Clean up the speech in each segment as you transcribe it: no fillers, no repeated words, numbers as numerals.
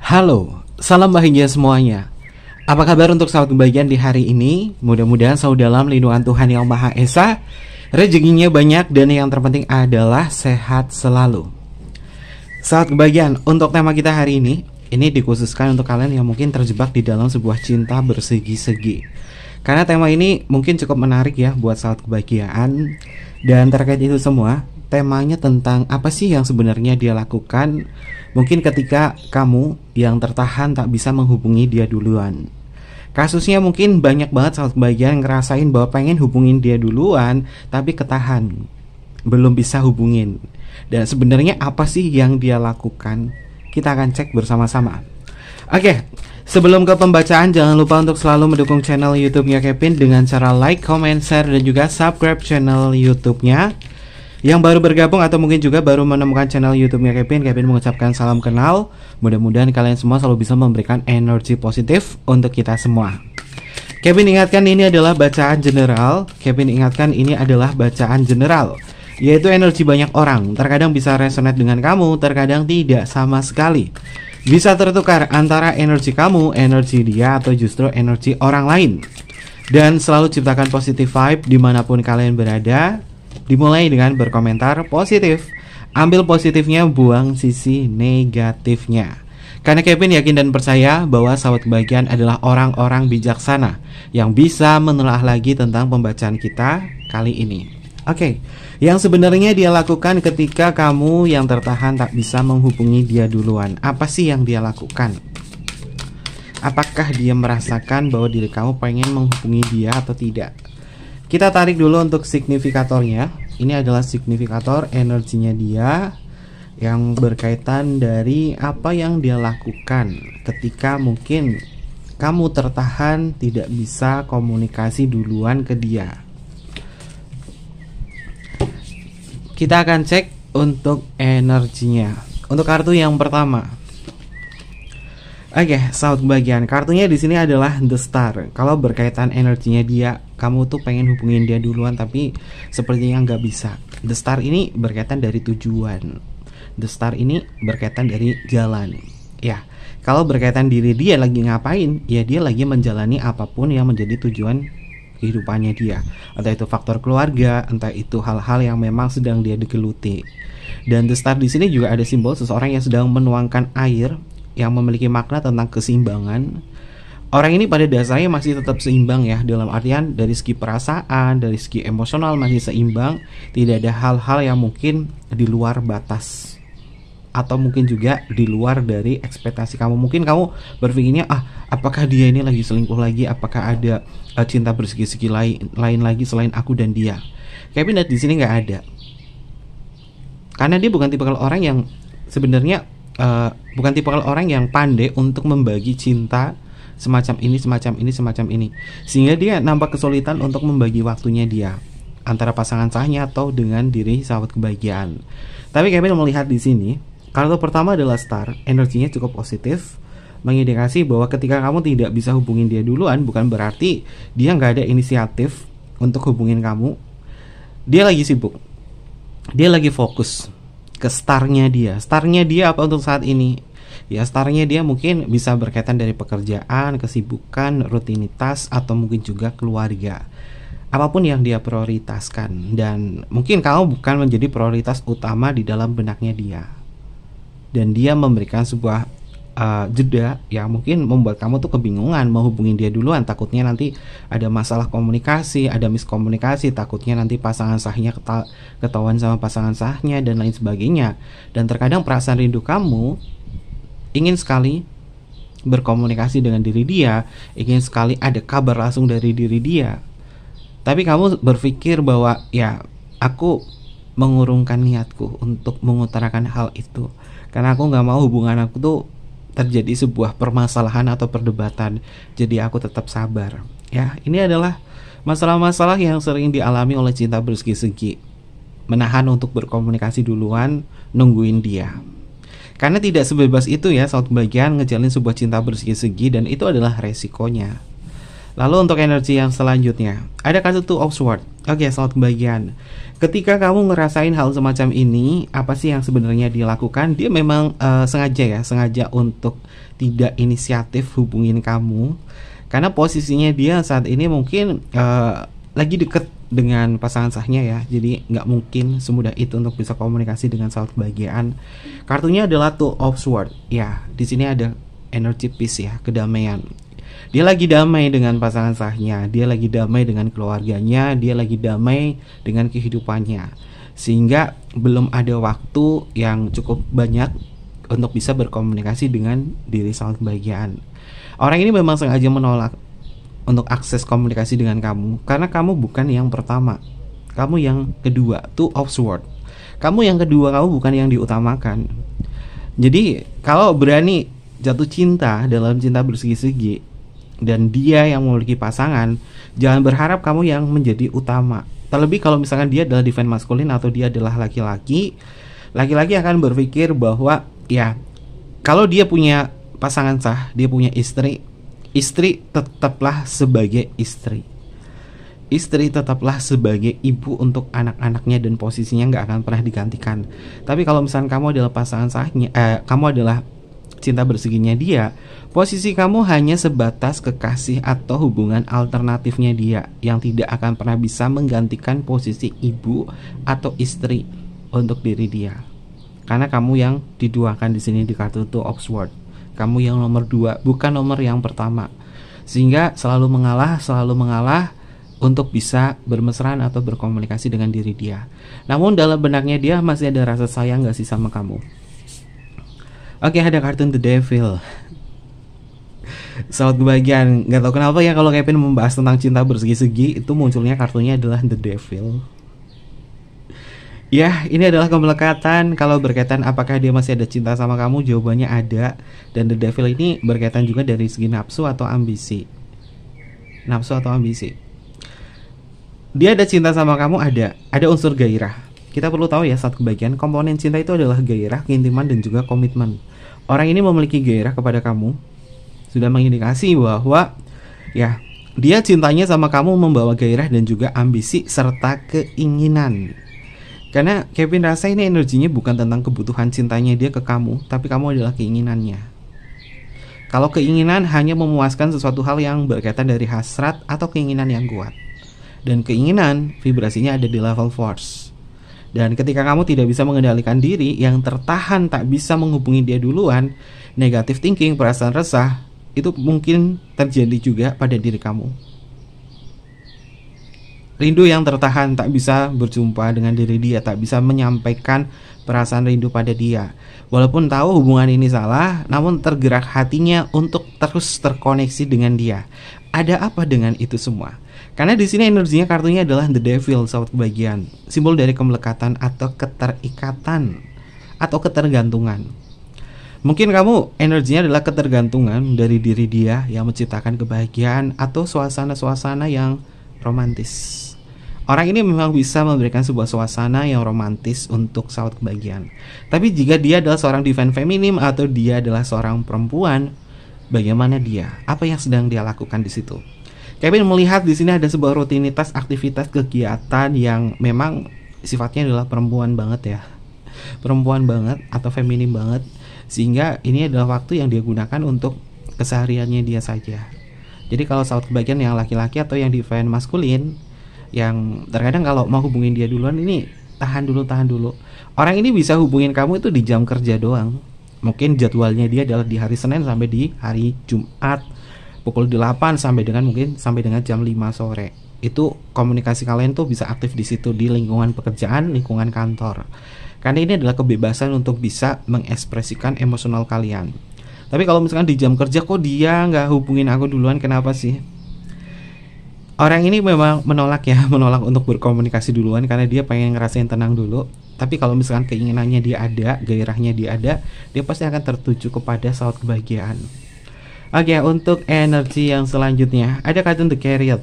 Halo, salam bahagia semuanya. Apa kabar untuk sahabat kebahagiaan di hari ini? Mudah-mudahan selalu dalam lindungan Tuhan Yang Maha Esa, rezekinya banyak, dan yang terpenting adalah sehat selalu. Sahabat kebahagiaan, untuk tema kita hari ini dikhususkan untuk kalian yang mungkin terjebak di dalam sebuah cinta bersegi-segi. Karena tema ini mungkin cukup menarik ya buat sahabat kebahagiaan. Dan terkait itu semua, temanya tentang apa sih yang sebenarnya dia lakukan mungkin ketika kamu yang tertahan tak bisa menghubungi dia duluan. Kasusnya mungkin banyak banget sahabat kebahagiaan ngerasain bahwa pengen hubungin dia duluan tapi ketahan, belum bisa hubungin. Dan sebenarnya apa sih yang dia lakukan? Kita akan cek bersama-sama. Oke, sebelum ke pembacaan, jangan lupa untuk selalu mendukung channel YouTube-nya Kevin dengan cara like, comment, share, dan juga subscribe channel YouTube-nya. Yang baru bergabung atau mungkin juga baru menemukan channel YouTube-nya Kevin mengucapkan salam kenal. Mudah-mudahan kalian semua selalu bisa memberikan energi positif untuk kita semua. Kevin ingatkan ini adalah bacaan general. Yaitu energi banyak orang. Terkadang bisa resonate dengan kamu, terkadang tidak sama sekali. Bisa tertukar antara energi kamu, energi dia, atau justru energi orang lain. Dan selalu ciptakan positive vibe dimanapun kalian berada. Dimulai dengan berkomentar positif. Ambil positifnya, buang sisi negatifnya. Karena Kevin yakin dan percaya bahwa sahabat kebahagiaan adalah orang-orang bijaksana yang bisa menelaah lagi tentang pembacaan kita kali ini. Oke, yang sebenarnya dia lakukan ketika kamu yang tertahan tak bisa menghubungi dia duluan. Apa sih yang dia lakukan? Apakah dia merasakan bahwa diri kamu pengen menghubungi dia atau tidak? Kita tarik dulu untuk signifikatornya. Ini adalah signifikator energinya dia yang berkaitan dari apa yang dia lakukan ketika mungkin kamu tertahan tidak bisa komunikasi duluan ke dia. Kita akan cek untuk energinya. Untuk kartu yang pertama. Oke, sahabat kebahagiaan, kartunya di sini adalah The Star. Kalau berkaitan energinya dia, kamu tuh pengen hubungin dia duluan tapi sepertinya nggak bisa. The Star ini berkaitan dari tujuan. The Star ini berkaitan dari jalan. Ya, kalau berkaitan diri dia lagi ngapain, ya dia lagi menjalani apapun yang menjadi tujuan kehidupannya dia. Entah itu faktor keluarga, entah itu hal-hal yang memang sedang dia digeluti. Dan The Star di sini juga ada simbol seseorang yang sedang menuangkan air yang memiliki makna tentang keseimbangan. Orang ini pada dasarnya masih tetap seimbang ya, dalam artian dari segi perasaan, dari segi emosional masih seimbang. Tidak ada hal-hal yang mungkin di luar batas atau mungkin juga di luar dari ekspektasi kamu. Mungkin kamu berpikirnya, apakah dia ini lagi selingkuh lagi? Apakah ada cinta bersegi-segi lain lagi selain aku dan dia? Kevin lihat di sini nggak ada. Karena dia bukan tipikal orang yang sebenarnya bukan tipikal orang yang pandai untuk membagi cinta semacam ini. Sehingga dia nampak kesulitan untuk membagi waktunya dia antara pasangan sahnya atau dengan diri sahabat kebahagiaan. Tapi Kevin melihat di sini, kartu pertama adalah Star, energinya cukup positif, mengindikasi bahwa ketika kamu tidak bisa hubungin dia duluan, bukan berarti dia nggak ada inisiatif untuk hubungin kamu. Dia lagi sibuk, dia lagi fokus ke starnya dia. Starnya dia apa untuk saat ini? Ya, starnya dia mungkin bisa berkaitan dari pekerjaan, kesibukan, rutinitas, atau mungkin juga keluarga. Apapun yang dia prioritaskan. Dan mungkin kamu bukan menjadi prioritas utama di dalam benaknya dia. Dan dia memberikan sebuah jeda yang mungkin membuat kamu tuh kebingungan mau hubungin dia duluan. Takutnya nanti ada masalah komunikasi, ada miskomunikasi, takutnya nanti pasangan sahnya ketahuan sama pasangan sahnya dan lain sebagainya. Dan terkadang perasaan rindu kamu ingin sekali berkomunikasi dengan diri dia, ingin sekali ada kabar langsung dari diri dia. Tapi kamu berpikir bahwa ya, aku mengurungkan niatku untuk mengutarakan hal itu karena aku gak mau hubungan aku tuh terjadi sebuah permasalahan atau perdebatan. Jadi aku tetap sabar. Ya, ini adalah masalah-masalah yang sering dialami oleh cinta bersegi-segi. Menahan untuk berkomunikasi duluan, nungguin dia. Karena tidak sebebas itu ya saat kebahagiaan ngejalin sebuah cinta bersegi-segi, dan itu adalah resikonya. Lalu untuk energi yang selanjutnya, ada kartu Two of Swords. Oke, selamat kebahagiaan. Ketika kamu ngerasain hal semacam ini, apa sih yang sebenarnya dia lakukan? Dia memang sengaja untuk tidak inisiatif hubungin kamu. Karena posisinya dia saat ini mungkin lagi deket dengan pasangan sahnya ya. Jadi nggak mungkin semudah itu untuk bisa komunikasi dengan sahabat kebahagiaan. Kartunya adalah Two of Swords. Ya, di sini ada energi peace ya, kedamaian. Dia lagi damai dengan pasangan sahnya, dia lagi damai dengan keluarganya, dia lagi damai dengan kehidupannya. Sehingga belum ada waktu yang cukup banyak untuk bisa berkomunikasi dengan diri sahabat kebahagiaan. Orang ini memang sengaja menolak untuk akses komunikasi dengan kamu karena kamu bukan yang pertama, kamu yang kedua. Two of Swords, kamu yang kedua, kamu bukan yang diutamakan. Jadi kalau berani jatuh cinta dalam cinta bersegi-segi dan dia yang memiliki pasangan, jangan berharap kamu yang menjadi utama. Terlebih kalau misalkan dia adalah divine maskulin atau dia adalah laki-laki, laki-laki akan berpikir bahwa ya, kalau dia punya pasangan sah, dia punya istri, istri tetaplah sebagai istri. Istri tetaplah sebagai ibu untuk anak-anaknya dan posisinya nggak akan pernah digantikan. Tapi kalau misalkan kamu adalah pasangan sahnya, kamu adalah cinta berseginya dia, posisi kamu hanya sebatas kekasih atau hubungan alternatifnya dia yang tidak akan pernah bisa menggantikan posisi ibu atau istri untuk diri dia. Karena kamu yang diduakan di sini di kartu Two of Swords. Kamu yang nomor 2, bukan nomor yang pertama. Sehingga selalu mengalah untuk bisa bermesraan atau berkomunikasi dengan diri dia. Namun dalam benaknya dia masih ada rasa sayang gak sih sama kamu? Oke, ada kartu The Devil. Sahabat kebahagiaan, gak tahu kenapa ya kalau Kevin membahas tentang cinta bersegi-segi itu munculnya kartunya adalah The Devil. Ya, ini adalah kemelekatan. Kalau berkaitan apakah dia masih ada cinta sama kamu, jawabannya ada. Dan The Devil ini berkaitan juga dari segi nafsu atau ambisi. Nafsu atau ambisi. Dia ada cinta sama kamu, ada unsur gairah. Kita perlu tahu ya, saat kebahagiaan, komponen cinta itu adalah gairah, keintiman, dan juga komitmen. Orang ini memiliki gairah kepada kamu, sudah mengindikasi bahwa ya, dia cintanya sama kamu membawa gairah dan juga ambisi serta keinginan. Karena Kevin rasa ini energinya bukan tentang kebutuhan cintanya dia ke kamu, tapi kamu adalah keinginannya. Kalau keinginan hanya memuaskan sesuatu hal yang berkaitan dari hasrat atau keinginan yang kuat. Dan keinginan vibrasinya ada di level force. Dan ketika kamu tidak bisa mengendalikan diri, yang tertahan tak bisa menghubungi dia duluan, negative thinking, perasaan resah, itu mungkin terjadi juga pada diri kamu. Rindu yang tertahan, tak bisa berjumpa dengan diri dia, tak bisa menyampaikan perasaan rindu pada dia. Walaupun tahu hubungan ini salah, namun tergerak hatinya untuk terus terkoneksi dengan dia. Ada apa dengan itu semua? Karena di sini energinya kartunya adalah The Devil, sahabat kebahagiaan. Simbol dari kemelekatan atau keterikatan atau ketergantungan. Mungkin kamu energinya adalah ketergantungan dari diri dia yang menciptakan kebahagiaan atau suasana-suasana yang romantis. Orang ini memang bisa memberikan sebuah suasana yang romantis untuk sahabat kebahagiaan. Tapi jika dia adalah seorang divine feminim atau dia adalah seorang perempuan, bagaimana dia? Apa yang sedang dia lakukan di situ? Kevin melihat di sini ada sebuah rutinitas aktivitas kegiatan yang memang sifatnya adalah perempuan banget ya. Perempuan banget atau feminim banget. Sehingga ini adalah waktu yang dia gunakan untuk kesehariannya dia saja. Jadi kalau sahabat kebahagiaan yang laki-laki atau yang divine maskulin, yang terkadang kalau mau hubungin dia duluan, ini tahan dulu. Orang ini bisa hubungin kamu itu di jam kerja doang. Mungkin jadwalnya dia adalah di hari Senin sampai di hari Jumat, pukul 8 sampai dengan jam 5 sore. Itu komunikasi kalian tuh bisa aktif di situ, di lingkungan pekerjaan, lingkungan kantor. Karena ini adalah kebebasan untuk bisa mengekspresikan emosional kalian. Tapi kalau misalkan di jam kerja kok dia nggak hubungin aku duluan, kenapa sih? Orang ini memang menolak untuk berkomunikasi duluan karena dia pengen ngerasain tenang dulu. Tapi kalau misalkan keinginannya dia ada, gairahnya dia ada, dia pasti akan tertuju kepada sahabat kebahagiaan. Oke, untuk energi yang selanjutnya ada kartu The Chariot.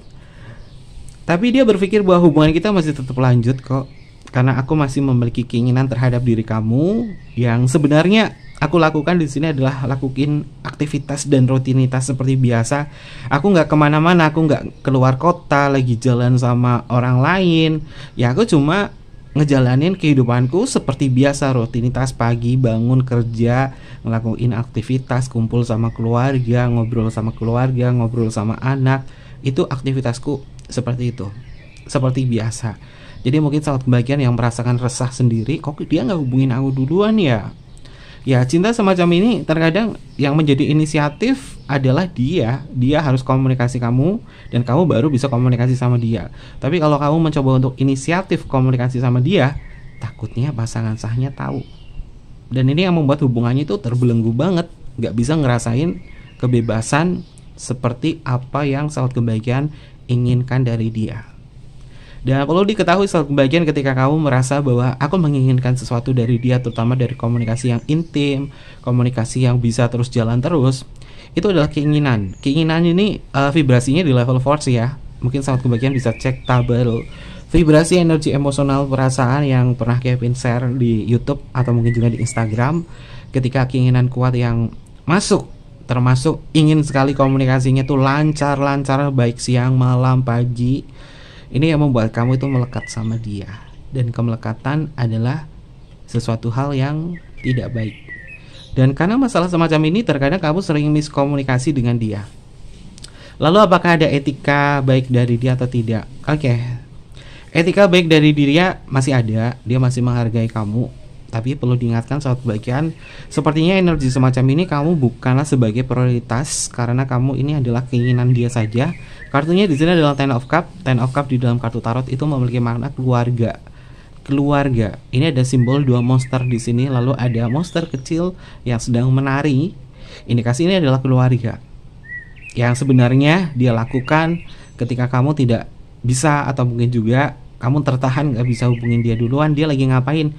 Tapi dia berpikir bahwa hubungan kita masih tetap lanjut kok, karena aku masih memiliki keinginan terhadap diri kamu yang sebenarnya aku lakukan di sini adalah lakuin aktivitas dan rutinitas seperti biasa. Aku nggak kemana-mana, aku nggak keluar kota lagi jalan sama orang lain. Ya aku cuma ngejalanin kehidupanku seperti biasa, rutinitas pagi bangun kerja, ngelakuin aktivitas, kumpul sama keluarga, ngobrol sama keluarga, ngobrol sama anak. Itu aktivitasku seperti itu, seperti biasa. Jadi mungkin sahabat kebahagiaan yang merasakan resah sendiri, kok dia nggak hubungin aku duluan ya? Ya cinta semacam ini terkadang yang menjadi inisiatif adalah dia. Dia harus komunikasi kamu dan kamu baru bisa komunikasi sama dia. Tapi kalau kamu mencoba untuk inisiatif komunikasi sama dia, takutnya pasangan sahnya tahu. Dan ini yang membuat hubungannya itu terbelenggu banget, nggak bisa ngerasain kebebasan seperti apa yang sahabat kebahagiaan inginkan dari dia. Dan perlu diketahui sahabat kebahagiaan, ketika kamu merasa bahwa aku menginginkan sesuatu dari dia, terutama dari komunikasi yang intim, komunikasi yang bisa terus jalan terus, itu adalah keinginan. Keinginan ini vibrasinya di level force ya. Mungkin sahabat kebahagiaan bisa cek tabel vibrasi energi emosional perasaan yang pernah Kevin share di YouTube atau mungkin juga di Instagram. Ketika keinginan kuat yang masuk, termasuk ingin sekali komunikasinya tuh lancar-lancar, baik siang, malam, pagi. Ini yang membuat kamu itu melekat sama dia. Dan kemelekatan adalah sesuatu hal yang tidak baik. Dan karena masalah semacam ini, terkadang kamu sering miskomunikasi dengan dia. Lalu apakah ada etika baik dari dia atau tidak? Oke. Etika baik dari dia masih ada. Dia masih menghargai kamu. Tapi perlu diingatkan sahabat kebahagiaan, sepertinya energi semacam ini kamu bukanlah sebagai prioritas, karena kamu ini adalah keinginan dia saja. Kartunya di sini adalah Ten of Cup. Ten of Cup di dalam kartu tarot itu memiliki makna keluarga. Keluarga. Ini ada simbol dua monster di sini, lalu ada monster kecil yang sedang menari. Indikasi ini adalah keluarga. Yang sebenarnya dia lakukan ketika kamu tidak bisa, atau mungkin juga kamu tertahan gak bisa hubungin dia duluan. Dia lagi ngapain?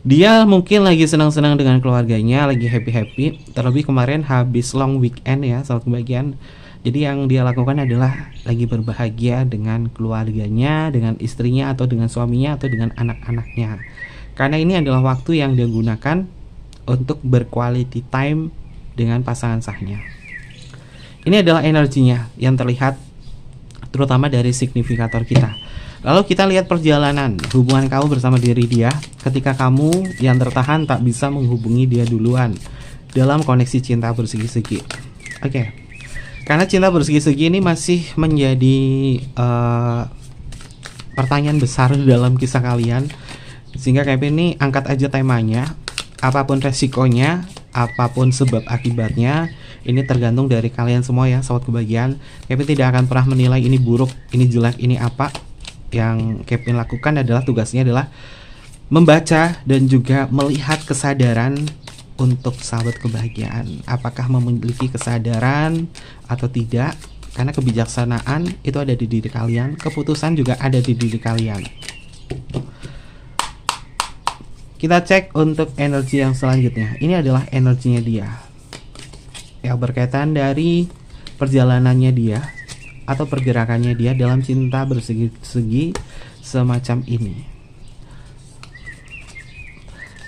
Dia mungkin lagi senang-senang dengan keluarganya, lagi happy-happy. Terlebih kemarin habis long weekend ya, sahabat kebahagiaan. Jadi yang dia lakukan adalah lagi berbahagia dengan keluarganya, dengan istrinya atau dengan suaminya atau dengan anak-anaknya. Karena ini adalah waktu yang dia gunakan untuk berquality time dengan pasangan sahnya. Ini adalah energinya yang terlihat terutama dari signifikator kita. Lalu kita lihat perjalanan hubungan kamu bersama diri dia ketika kamu yang tertahan tak bisa menghubungi dia duluan dalam koneksi cinta bersegi-segi. Oke. Karena cinta bersegi-segi ini masih menjadi pertanyaan besar dalam kisah kalian, sehingga Kevin ini angkat aja temanya. Apapun resikonya, apapun sebab akibatnya, ini tergantung dari kalian semua ya, sahabat kebahagiaan. Kevin tidak akan pernah menilai ini buruk, ini jelek, ini apa. Yang Kevin lakukan adalah, tugasnya adalah membaca dan juga melihat kesadaran untuk sahabat kebahagiaan. Apakah memiliki kesadaran atau tidak? Karena kebijaksanaan itu ada di diri kalian, keputusan juga ada di diri kalian. Kita cek untuk energi yang selanjutnya. Ini adalah energinya dia, yang berkaitan dari perjalanannya dia atau pergerakannya dia dalam cinta bersegi-segi semacam ini.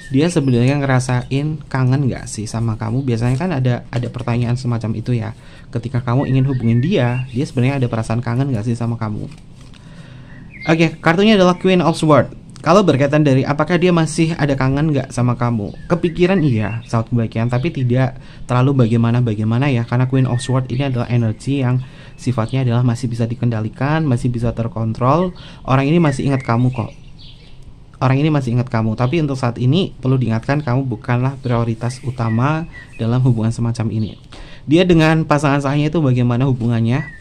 Dia sebenarnya ngerasain kangen gak sih sama kamu? Biasanya kan ada pertanyaan semacam itu ya. Ketika kamu ingin hubungin dia sebenarnya ada perasaan kangen gak sih sama kamu? Oke, kartunya adalah Queen of Swords. Kalau berkaitan dari apakah dia masih ada kangen gak sama kamu, kepikiran iya, sahabat kebahagiaan, tapi tidak terlalu bagaimana ya. Karena Queen of Swords ini adalah energi yang sifatnya adalah masih bisa dikendalikan, masih bisa terkontrol. Orang ini masih ingat kamu kok. Orang ini masih ingat kamu, tapi untuk saat ini perlu diingatkan, kamu bukanlah prioritas utama dalam hubungan semacam ini. Dia dengan pasangan sahnya itu bagaimana hubungannya?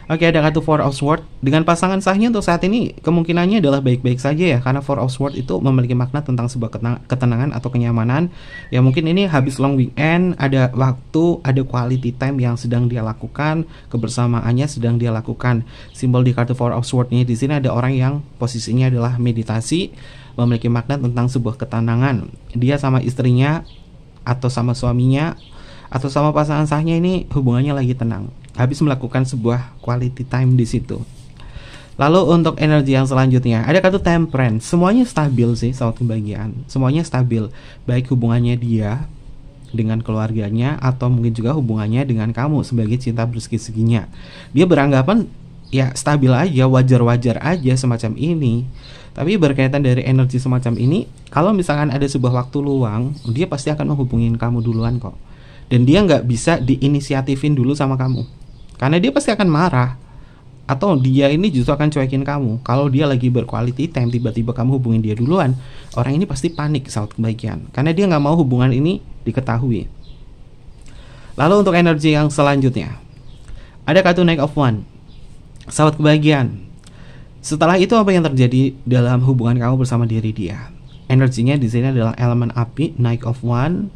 Oke, ada kartu Four of Swords. Dengan pasangan sahnya untuk saat ini kemungkinannya adalah baik-baik saja ya, karena Four of Swords itu memiliki makna tentang sebuah ketenangan atau kenyamanan. Ya mungkin ini habis long weekend, ada waktu, ada quality time yang sedang dia lakukan, kebersamaannya sedang dia lakukan. Simbol di kartu Four of Swords ini di sini ada orang yang posisinya adalah meditasi, memiliki makna tentang sebuah ketenangan. Dia sama istrinya atau sama suaminya atau sama pasangan sahnya ini hubungannya lagi tenang, habis melakukan sebuah quality time di situ. Lalu untuk energi yang selanjutnya ada kartu Temperance. Semuanya stabil sih, sahabat kebahagiaan. Semuanya stabil, baik hubungannya dia dengan keluarganya atau mungkin juga hubungannya dengan kamu sebagai cinta bersegi-seginya. Dia beranggapan ya stabil aja, wajar-wajar aja semacam ini. Tapi berkaitan dari energi semacam ini, kalau misalkan ada sebuah waktu luang, dia pasti akan menghubungin kamu duluan kok. Dan dia nggak bisa diinisiatifin dulu sama kamu, karena dia pasti akan marah. Atau dia ini justru akan cuekin kamu. Kalau dia lagi berquality time, tiba-tiba kamu hubungin dia duluan, orang ini pasti panik, sahabat kebahagiaan, karena dia nggak mau hubungan ini diketahui. Lalu untuk energi yang selanjutnya, ada kartu Knight of Wands, sahabat kebahagiaan. Setelah itu apa yang terjadi dalam hubungan kamu bersama diri dia? Energinya di sini adalah elemen api, Knight of Wands.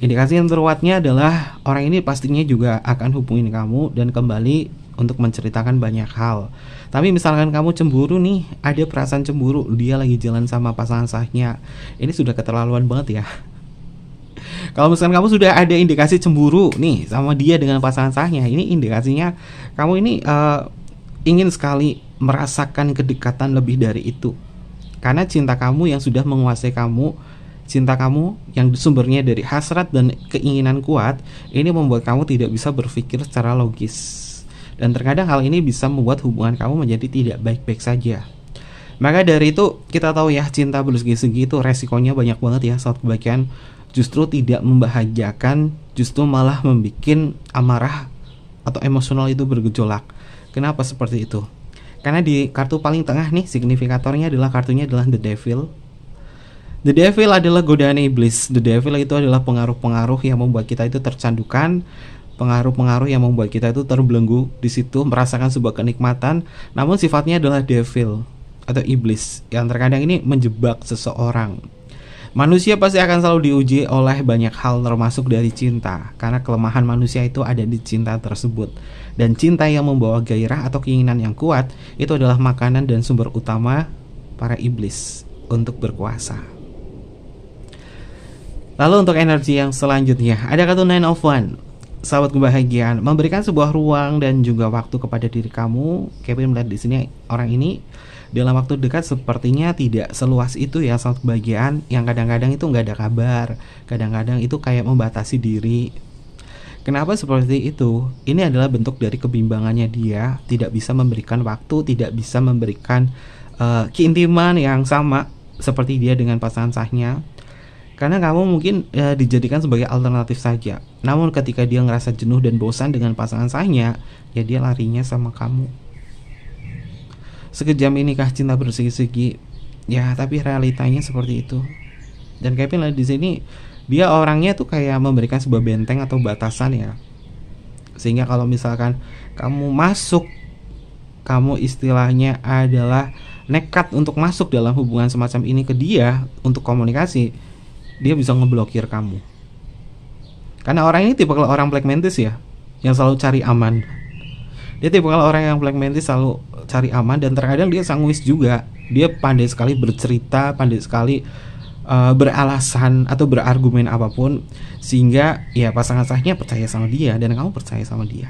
Indikasi yang terkuatnya adalah orang ini pastinya juga akan hubungin kamu dan kembali untuk menceritakan banyak hal. Tapi misalkan kamu cemburu nih, ada perasaan cemburu, dia lagi jalan sama pasangan sahnya, ini sudah keterlaluan banget ya. Kalau misalkan kamu sudah ada indikasi cemburu nih sama dia dengan pasangan sahnya, ini indikasinya kamu ini ingin sekali merasakan kedekatan lebih dari itu. Karena cinta kamu yang sudah menguasai kamu, cinta kamu yang sumbernya dari hasrat dan keinginan kuat, ini membuat kamu tidak bisa berpikir secara logis. Dan terkadang hal ini bisa membuat hubungan kamu menjadi tidak baik-baik saja. Maka dari itu kita tahu ya, cinta bersegi-segi itu resikonya banyak banget ya, saat kebahagiaan. Justru tidak membahagiakan, justru malah membuat amarah atau emosional itu bergejolak. Kenapa seperti itu? Karena di kartu paling tengah nih, signifikatornya adalah kartunya adalah The Devil. The Devil adalah godaan iblis. The Devil itu adalah pengaruh-pengaruh yang membuat kita itu tercandukan, pengaruh-pengaruh yang membuat kita itu terbelenggu di situ, merasakan sebuah kenikmatan, namun sifatnya adalah devil atau iblis yang terkadang ini menjebak seseorang. Manusia pasti akan selalu diuji oleh banyak hal termasuk dari cinta, karena kelemahan manusia itu ada di cinta tersebut. Dan cinta yang membawa gairah atau keinginan yang kuat itu adalah makanan dan sumber utama para iblis untuk berkuasa. Lalu untuk energi yang selanjutnya, ada kartu Nine of Wands. Sahabat kebahagiaan, memberikan sebuah ruang dan juga waktu kepada diri kamu. Kevin melihat di sini orang ini dalam waktu dekat sepertinya tidak seluas itu ya, sahabat kebahagiaan, yang kadang-kadang itu nggak ada kabar, kadang-kadang itu kayak membatasi diri. Kenapa seperti itu? Ini adalah bentuk dari kebimbangannya dia, tidak bisa memberikan waktu, tidak bisa memberikan keintiman yang sama seperti dia dengan pasangan sahnya. Karena kamu mungkin dijadikan sebagai alternatif saja. Namun ketika dia ngerasa jenuh dan bosan dengan pasangan sahnya, ya dia larinya sama kamu. Sekejam inikah cinta bersegi-segi? Ya, tapi realitanya seperti itu. Dan Kevin lihat di sini, dia orangnya tuh kayak memberikan sebuah benteng atau batasan ya. Sehingga kalau misalkan kamu masuk, kamu istilahnya adalah nekat untuk masuk dalam hubungan semacam ini ke dia untuk komunikasi, dia bisa ngeblokir kamu. Karena orang ini tipikal orang black mantis ya, yang selalu cari aman. Dia tipikal orang yang black mantis, selalu cari aman, dan terkadang dia sanguis juga. Dia pandai sekali bercerita, pandai sekali beralasan atau berargumen apapun, sehingga ya pasangan sahnya percaya sama dia dan kamu percaya sama dia.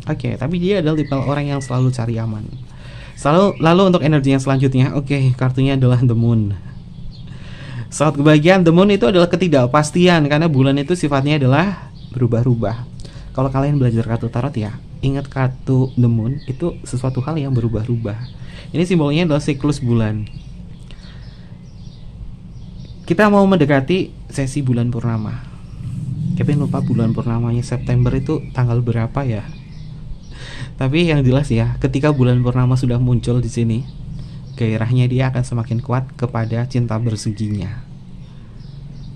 Oke, tapi dia adalah tipikal orang yang selalu cari aman. Lalu untuk energi yang selanjutnya, kartunya adalah The Moon. Saat kebahagiaan, The Moon itu adalah ketidakpastian, karena bulan itu sifatnya adalah berubah-ubah. Kalau kalian belajar kartu tarot ya, ingat kartu The Moon itu sesuatu hal yang berubah-ubah. Ini simbolnya adalah siklus bulan. Kita mau mendekati sesi bulan purnama. Kevin lupa bulan purnamanya September itu tanggal berapa ya. Tapi yang jelas ya, ketika bulan purnama sudah muncul di sini, gairahnya dia akan semakin kuat kepada cinta berseginya.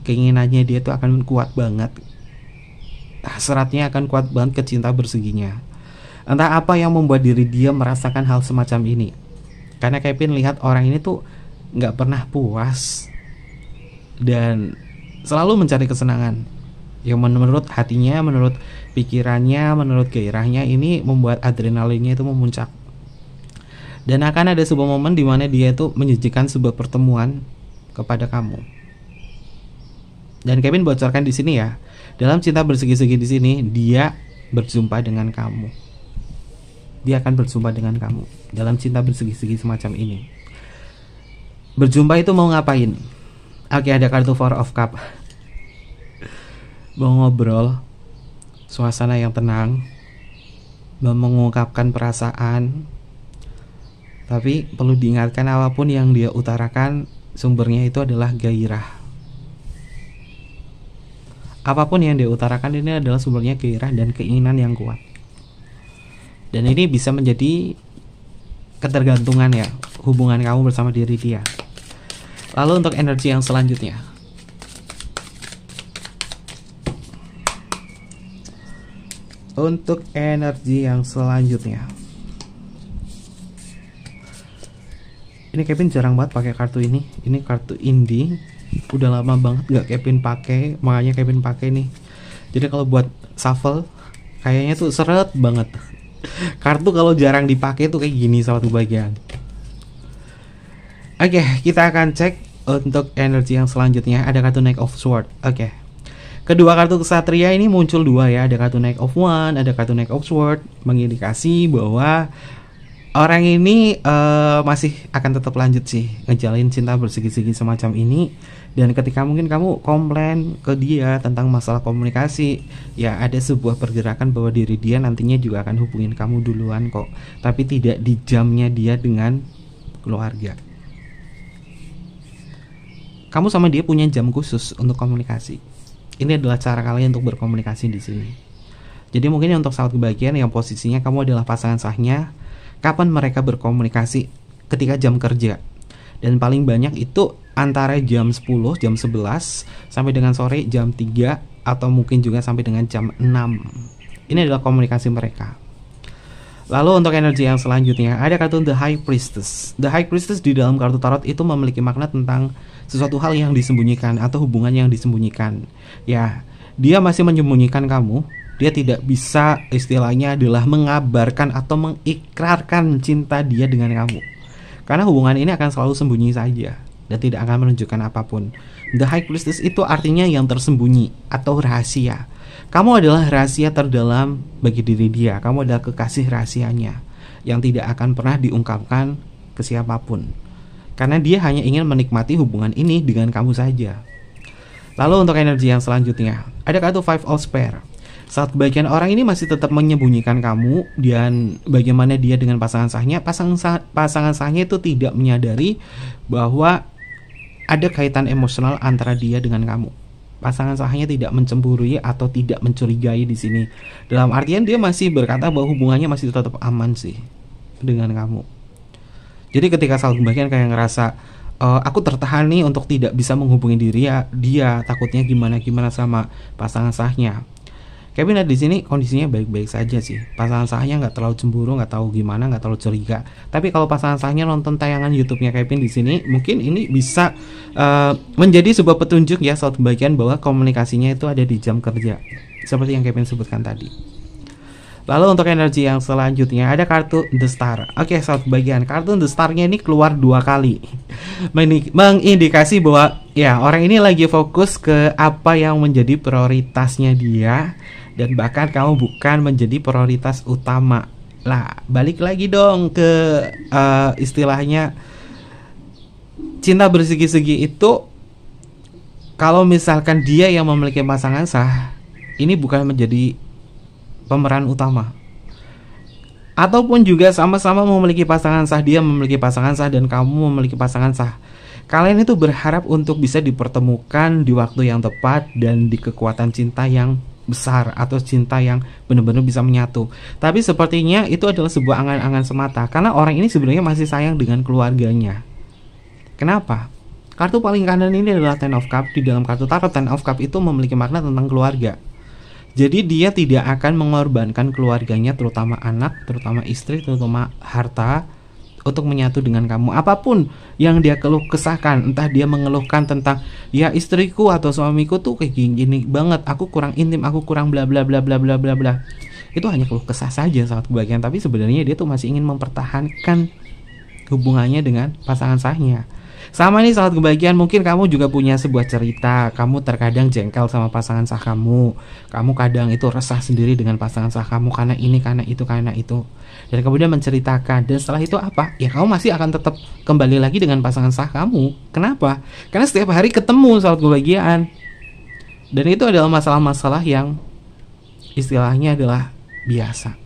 Keinginannya dia tuh akan kuat banget. Hasratnya akan kuat banget ke cinta berseginya. Entah apa yang membuat diri dia merasakan hal semacam ini. Karena Kevin lihat orang ini tuh gak pernah puas dan selalu mencari kesenangan. Yang menurut hatinya, menurut pikirannya, menurut gairahnya, ini membuat adrenalinnya itu memuncak. Dan akan ada sebuah momen di mana dia itu menjanjikan sebuah pertemuan kepada kamu. Dan Kevin bocorkan di sini ya, dalam cinta bersegi-segi di sini dia berjumpa dengan kamu. Dia akan berjumpa dengan kamu dalam cinta bersegi-segi semacam ini. Berjumpa itu mau ngapain? Ada kartu Four of Cup. mau ngobrol, suasana yang tenang, mau mengungkapkan perasaan. Tapi perlu diingatkan apapun yang dia utarakan sumbernya itu adalah gairah. Apapun yang dia utarakan ini adalah sumbernya gairah dan keinginan yang kuat. Dan ini bisa menjadi ketergantungan ya, hubungan kamu bersama diri dia. Lalu untuk energi yang selanjutnya, ini Kevin jarang banget pakai kartu ini. Ini kartu indie. Udah lama banget gak Kevin pakai, makanya Kevin pakai nih. Jadi kalau buat shuffle kayaknya tuh seret banget. Kartu kalau jarang dipakai tuh kayak gini sahabat kebahagiaan. Oke, kita akan cek untuk energi yang selanjutnya. Ada kartu Knight of Sword. Oke. Kedua kartu kesatria ini muncul dua ya. Ada kartu Knight of Wand, ada kartu Knight of Sword, mengindikasi bahwa orang ini masih akan tetap lanjut sih ngejalin cinta bersegi-segi semacam ini. Dan ketika mungkin kamu komplain ke dia tentang masalah komunikasi, ya ada sebuah pergerakan bahwa diri dia nantinya juga akan hubungin kamu duluan kok. Tapi tidak di jamnya dia dengan keluarga. Kamu sama dia punya jam khusus untuk komunikasi. Ini adalah cara kalian untuk berkomunikasi di sini. Jadi mungkin untuk sahabat kebahagiaan yang posisinya kamu adalah pasangan sahnya, kapan mereka berkomunikasi? Ketika jam kerja. Dan paling banyak itu antara jam 10, jam 11 sampai dengan sore jam 3 atau mungkin juga sampai dengan jam 6. Ini adalah komunikasi mereka. Lalu untuk energi yang selanjutnya ada kartu The High Priestess. The High Priestess di dalam kartu tarot itu memiliki makna tentang sesuatu hal yang disembunyikan atau hubungan yang disembunyikan. Ya, dia masih menyembunyikan kamu. Dia tidak bisa istilahnya adalah mengabarkan atau mengikrarkan cinta dia dengan kamu. Karena hubungan ini akan selalu sembunyi saja dan tidak akan menunjukkan apapun. The High Priestess itu artinya yang tersembunyi atau rahasia. Kamu adalah rahasia terdalam bagi diri dia. Kamu adalah kekasih rahasianya yang tidak akan pernah diungkapkan ke siapapun. Karena dia hanya ingin menikmati hubungan ini dengan kamu saja. Lalu untuk energi yang selanjutnya, ada kartu Five of Spears. Saat bagian orang ini masih tetap menyembunyikan kamu dan bagaimana dia dengan pasangan sahnya, pasangan sahnya itu tidak menyadari bahwa ada kaitan emosional antara dia dengan kamu. Pasangan sahnya tidak mencemburui atau tidak mencurigai di sini. Dalam artian dia masih berkata bahwa hubungannya masih tetap aman sih dengan kamu. Jadi ketika saat bagian kayak ngerasa aku tertahan nih untuk tidak bisa menghubungi dia takutnya gimana sama pasangan sahnya. Kevin ada di sini kondisinya baik-baik saja sih. Pasangan sahnya nggak terlalu cemburu, nggak tahu gimana, nggak terlalu curiga. Tapi kalau pasangan sahnya nonton tayangan YouTube-nya Kevin di sini, mungkin ini bisa menjadi sebuah petunjuk ya soal bagian bahwa komunikasinya itu ada di jam kerja, seperti yang Kevin sebutkan tadi. Lalu untuk energi yang selanjutnya ada kartu The Star. Oke, soal bagian kartu The Star-nya ini keluar 2 kali, mengindikasi bahwa ya orang ini lagi fokus ke apa yang menjadi prioritasnya dia. Dan bahkan kamu bukan menjadi prioritas utama. Lah, balik lagi dong ke istilahnya cinta bersegi-segi itu. Kalau misalkan dia yang memiliki pasangan sah, ini bukan menjadi pemeran utama. Ataupun juga sama-sama memiliki pasangan sah, dia memiliki pasangan sah dan kamu memiliki pasangan sah. Kalian itu berharap untuk bisa dipertemukan di waktu yang tepat dan di kekuatan cinta yang besar atau cinta yang benar-benar bisa menyatu. Tapi sepertinya itu adalah sebuah angan-angan semata karena orang ini sebenarnya masih sayang dengan keluarganya. Kenapa? Kartu paling kanan ini adalah Ten of Cups. Di dalam kartu tarot Ten of Cups itu memiliki makna tentang keluarga. Jadi dia tidak akan mengorbankan keluarganya, terutama anak, terutama istri, terutama harta, untuk menyatu dengan kamu. Apapun yang dia keluh kesahkan, entah dia mengeluhkan tentang ya istriku atau suamiku tuh kayak gini banget, aku kurang intim, aku kurang bla bla bla bla bla bla bla. Itu hanya keluh kesah saja sangat kebahagiaan, tapi sebenarnya dia tuh masih ingin mempertahankan hubungannya dengan pasangan sahnya. Sama nih sahabat kebahagiaan, mungkin kamu juga punya sebuah cerita. Kamu terkadang jengkel sama pasangan sah kamu. Kamu kadang itu resah sendiri dengan pasangan sah kamu karena ini, karena itu, karena itu. Dan kemudian menceritakan. Dan setelah itu apa? Ya kamu masih akan tetap kembali lagi dengan pasangan sah kamu. Kenapa? Karena setiap hari ketemu sahabat kebahagiaan. Dan itu adalah masalah-masalah yang istilahnya adalah biasa.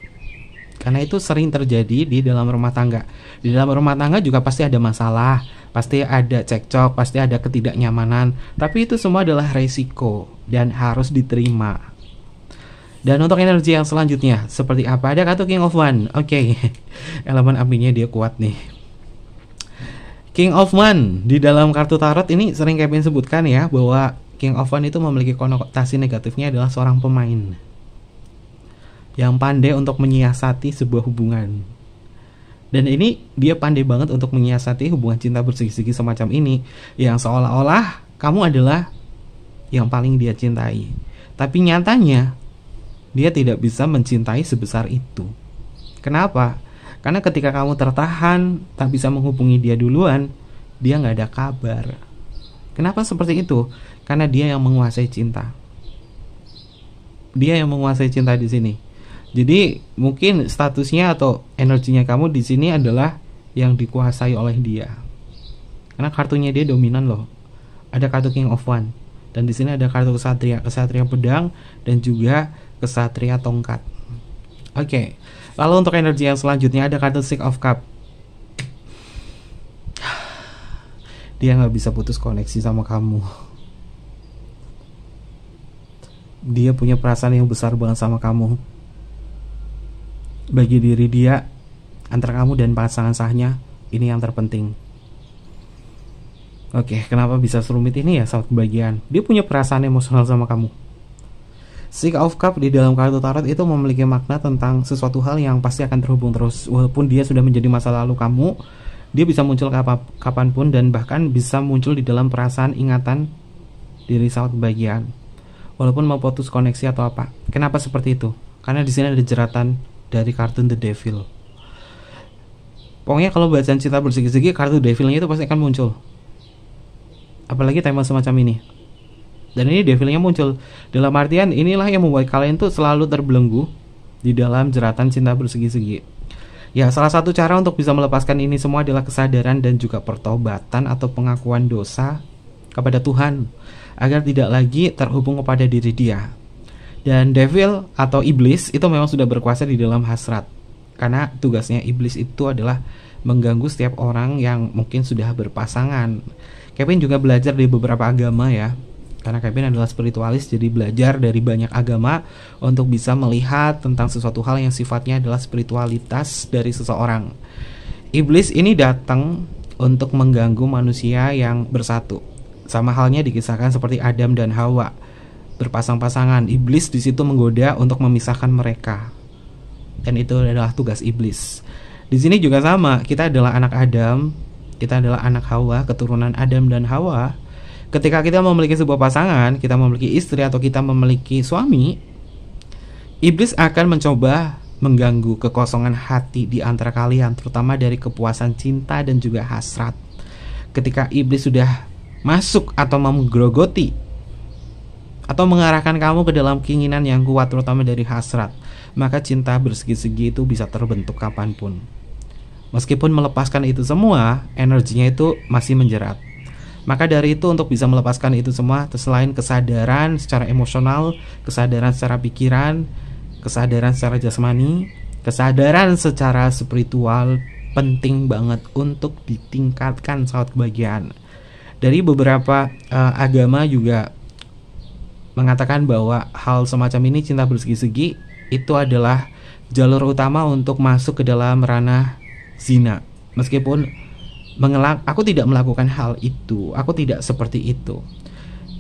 Karena itu sering terjadi di dalam rumah tangga. Di dalam rumah tangga juga pasti ada masalah, pasti ada cekcok, pasti ada ketidaknyamanan. Tapi itu semua adalah resiko dan harus diterima. Dan untuk energi yang selanjutnya seperti apa? Ada kartu King of One. Oke. Elemen apinya dia kuat nih. King of One di dalam kartu tarot ini sering Kevin sebutkan ya, bahwa King of One itu memiliki konotasi negatifnya adalah seorang pemain yang pandai untuk menyiasati sebuah hubungan. Dan ini dia pandai banget untuk menyiasati hubungan cinta bersegi-segi semacam ini, yang seolah-olah kamu adalah yang paling dia cintai. Tapi nyatanya dia tidak bisa mencintai sebesar itu. Kenapa? Karena ketika kamu tertahan, tak bisa menghubungi dia duluan, dia nggak ada kabar. Kenapa seperti itu? Karena dia yang menguasai cinta. Dia yang menguasai cinta di sini. Jadi mungkin statusnya atau energinya kamu di sini adalah yang dikuasai oleh dia. Karena kartunya dia dominan loh. Ada kartu King of One dan di sini ada kartu kesatria pedang dan juga kesatria tongkat. Oke. Lalu untuk energi yang selanjutnya ada kartu Six of Cup. Dia nggak bisa putus koneksi sama kamu. Dia punya perasaan yang besar banget sama kamu. Bagi diri dia, antara kamu dan pasangan sahnya, ini yang terpenting. Oke, kenapa bisa serumit ini ya saat kebahagiaan? Dia punya perasaan emosional sama kamu. Six of Cup di dalam kartu tarot itu memiliki makna tentang sesuatu hal yang pasti akan terhubung terus. Walaupun dia sudah menjadi masa lalu kamu, dia bisa muncul kapanpun dan bahkan bisa muncul di dalam perasaan ingatan diri saat kebahagiaan. Walaupun mau putus koneksi atau apa. Kenapa seperti itu? Karena di sini ada jeratan dari kartu The Devil. Pokoknya kalau bacaan cinta bersegi-segi, kartu Devilnya itu pasti akan muncul. Apalagi tema semacam ini. Dan ini Devilnya muncul. Dalam artian inilah yang membuat kalian tuh selalu terbelenggu di dalam jeratan cinta bersegi-segi. Ya, salah satu cara untuk bisa melepaskan ini semua adalah kesadaran dan juga pertobatan atau pengakuan dosa kepada Tuhan, agar tidak lagi terhubung kepada diri dia. Dan devil atau iblis itu memang sudah berkuasa di dalam hasrat. Karena tugasnya iblis itu adalah mengganggu setiap orang yang mungkin sudah berpasangan. Kevin juga belajar di beberapa agama ya. Karena Kevin adalah spiritualis, jadi belajar dari banyak agama untuk bisa melihat tentang sesuatu hal yang sifatnya adalah spiritualitas dari seseorang. Iblis ini datang untuk mengganggu manusia yang bersatu. Sama halnya dikisahkan seperti Adam dan Hawa berpasang-pasangan. Iblis di situ menggoda untuk memisahkan mereka. Dan itu adalah tugas iblis. Di sini juga sama, kita adalah anak Adam, kita adalah anak Hawa, keturunan Adam dan Hawa. Ketika kita memiliki sebuah pasangan, kita memiliki istri atau kita memiliki suami, iblis akan mencoba mengganggu kekosongan hati di antara kalian, terutama dari kepuasan cinta dan juga hasrat. Ketika iblis sudah masuk atau menggerogoti atau mengarahkan kamu ke dalam keinginan yang kuat, terutama dari hasrat, maka cinta bersegi-segi itu bisa terbentuk kapanpun. Meskipun melepaskan itu semua, energinya itu masih menjerat. Maka dari itu untuk bisa melepaskan itu semua, selain kesadaran secara emosional, kesadaran secara pikiran, kesadaran secara jasmani, kesadaran secara spiritual, penting banget untuk ditingkatkan saat kebahagiaan. Dari beberapa agama juga mengatakan bahwa hal semacam ini, cinta bersegi-segi, itu adalah jalur utama untuk masuk ke dalam ranah zina. Meskipun aku tidak melakukan hal itu, aku tidak seperti itu,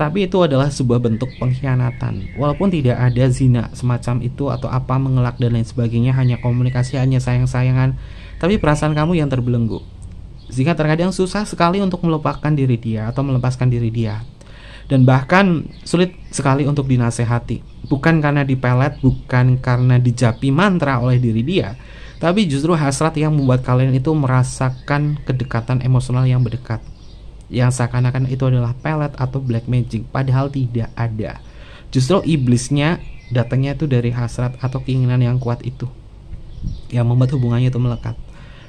tapi itu adalah sebuah bentuk pengkhianatan. Walaupun tidak ada zina semacam itu atau apa, mengelak dan lain sebagainya, hanya komunikasi, hanya sayang-sayangan, tapi perasaan kamu yang terbelenggu. Sehingga terkadang susah sekali untuk melupakan diri dia atau melepaskan diri dia. Dan bahkan sulit sekali untuk dinasehati. Bukan karena dipelet, bukan karena dijapi mantra oleh diri dia, tapi justru hasrat yang membuat kalian itu merasakan kedekatan emosional yang berdekat, yang seakan-akan itu adalah pelet atau black magic, padahal tidak ada. Justru iblisnya datangnya itu dari hasrat atau keinginan yang kuat itu, yang membuat hubungannya itu melekat.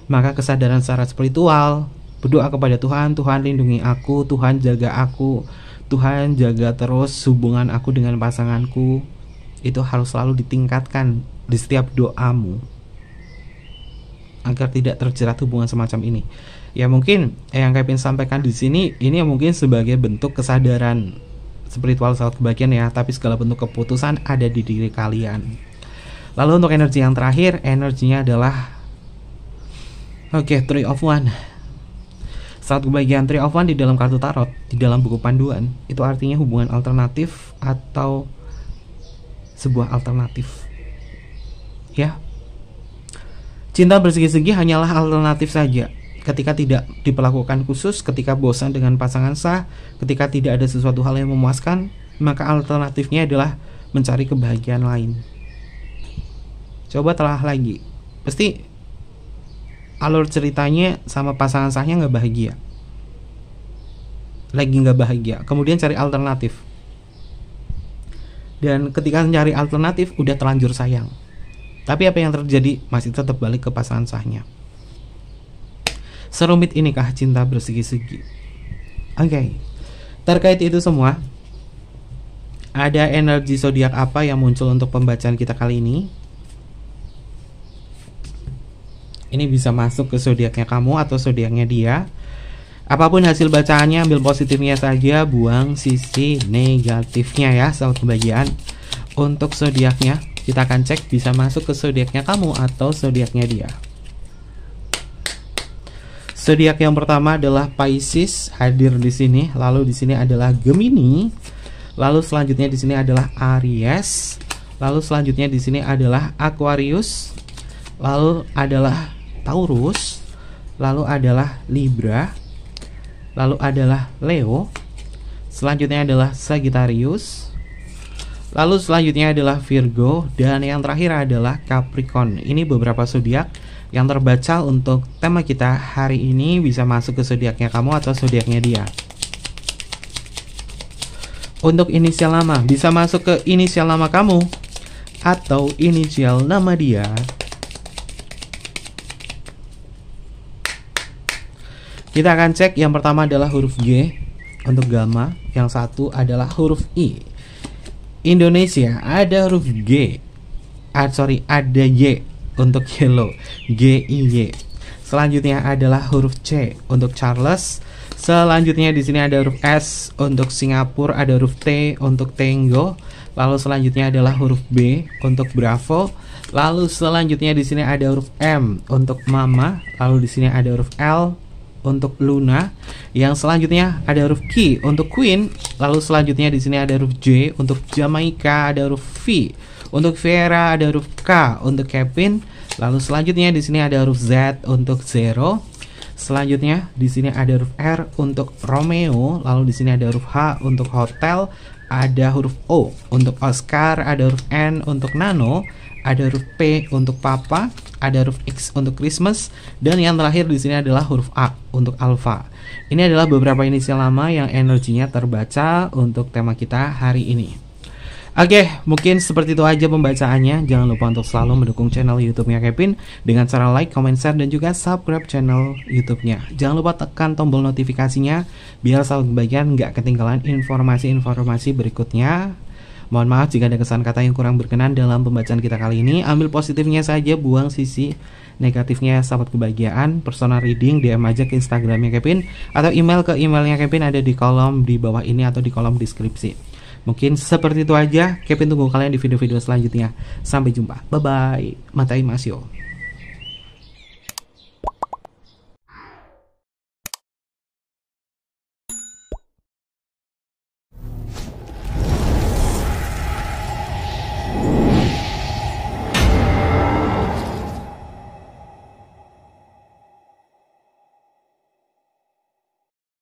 Maka kesadaran secara spiritual, berdoa kepada Tuhan, Tuhan lindungi aku, Tuhan jaga aku, Tuhan jaga terus hubungan aku dengan pasanganku. Itu harus selalu ditingkatkan di setiap doamu agar tidak terjerat hubungan semacam ini. Ya mungkin yang Kevin sampaikan di sini ini mungkin sebagai bentuk kesadaran spiritual sahabat kebahagiaan ya, tapi segala bentuk keputusan ada di diri kalian. Lalu untuk energi yang terakhir, energinya adalah Three of One. Saat kebahagiaan Three of One di dalam kartu tarot, di dalam buku panduan, itu artinya hubungan alternatif atau sebuah alternatif. Ya. Cinta bersegi-segi hanyalah alternatif saja. Ketika tidak diperlakukan khusus, ketika bosan dengan pasangan sah, ketika tidak ada sesuatu hal yang memuaskan, maka alternatifnya adalah mencari kebahagiaan lain. Coba telah lagi. Pasti alur ceritanya sama pasangan sahnya nggak bahagia, lagi nggak bahagia, kemudian cari alternatif, dan ketika mencari alternatif udah terlanjur sayang, tapi apa yang terjadi? Masih tetap balik ke pasangan sahnya. Serumit inikah cinta bersegi-segi? Oke. Terkait itu semua, ada energi zodiak apa yang muncul untuk pembacaan kita kali ini? Ini bisa masuk ke zodiaknya kamu atau zodiaknya dia. Apapun hasil bacaannya, ambil positifnya saja, buang sisi negatifnya ya, sahabat kebahagiaan. Untuk zodiaknya, kita akan cek bisa masuk ke zodiaknya kamu atau zodiaknya dia. Zodiak yang pertama adalah Pisces, hadir di sini. Lalu di sini adalah Gemini. Lalu selanjutnya di sini adalah Aries. Lalu selanjutnya di sini adalah Aquarius. Lalu adalah Taurus, lalu adalah Libra, lalu adalah Leo, selanjutnya adalah Sagittarius, lalu selanjutnya adalah Virgo, dan yang terakhir adalah Capricorn. Ini beberapa zodiak yang terbaca untuk tema kita hari ini. Bisa masuk ke zodiaknya kamu atau zodiaknya dia. Untuk inisial nama, bisa masuk ke inisial nama kamu atau inisial nama dia. Kita akan cek, yang pertama adalah huruf G untuk Gama, yang satu adalah huruf I. Indonesia ada huruf G. Ada Y untuk yellow, GIY. Selanjutnya adalah huruf C untuk Charles. Selanjutnya di sini ada huruf S untuk Singapura, ada huruf T untuk Tango. Lalu selanjutnya adalah huruf B untuk Bravo. Lalu selanjutnya di sini ada huruf M untuk Mama. Lalu di sini ada huruf L untuk Luna. Yang selanjutnya ada huruf Q untuk Queen. Lalu selanjutnya di sini ada huruf J untuk Jamaica, ada huruf V untuk Vera, ada huruf K untuk Kevin. Lalu selanjutnya di sini ada huruf Z untuk Zero. Selanjutnya di sini ada huruf R untuk Romeo. Lalu di sini ada huruf H untuk Hotel, ada huruf O untuk Oscar, ada huruf N untuk Nano, ada huruf P untuk Papa, ada huruf X untuk Christmas, dan yang terakhir di sini adalah huruf A untuk Alpha. Ini adalah beberapa inisial nama yang energinya terbaca untuk tema kita hari ini. Oke, mungkin seperti itu aja pembacaannya. Jangan lupa untuk selalu mendukung channel YouTube-nya Kevin dengan cara like, comment, share, dan juga subscribe channel YouTube-nya. Jangan lupa tekan tombol notifikasinya biar sahabat kebahagiaan nggak ketinggalan informasi-informasi berikutnya. Mohon maaf jika ada kesan kata yang kurang berkenan dalam pembacaan kita kali ini. Ambil positifnya saja, buang sisi negatifnya sahabat kebahagiaan. Personal reading DM aja ke Instagramnya Kevin atau email ke emailnya Kevin, ada di kolom di bawah ini atau di kolom deskripsi. Mungkin seperti itu aja. Kevin tunggu kalian di video-video selanjutnya. Sampai jumpa. Bye bye. Matai Masyo.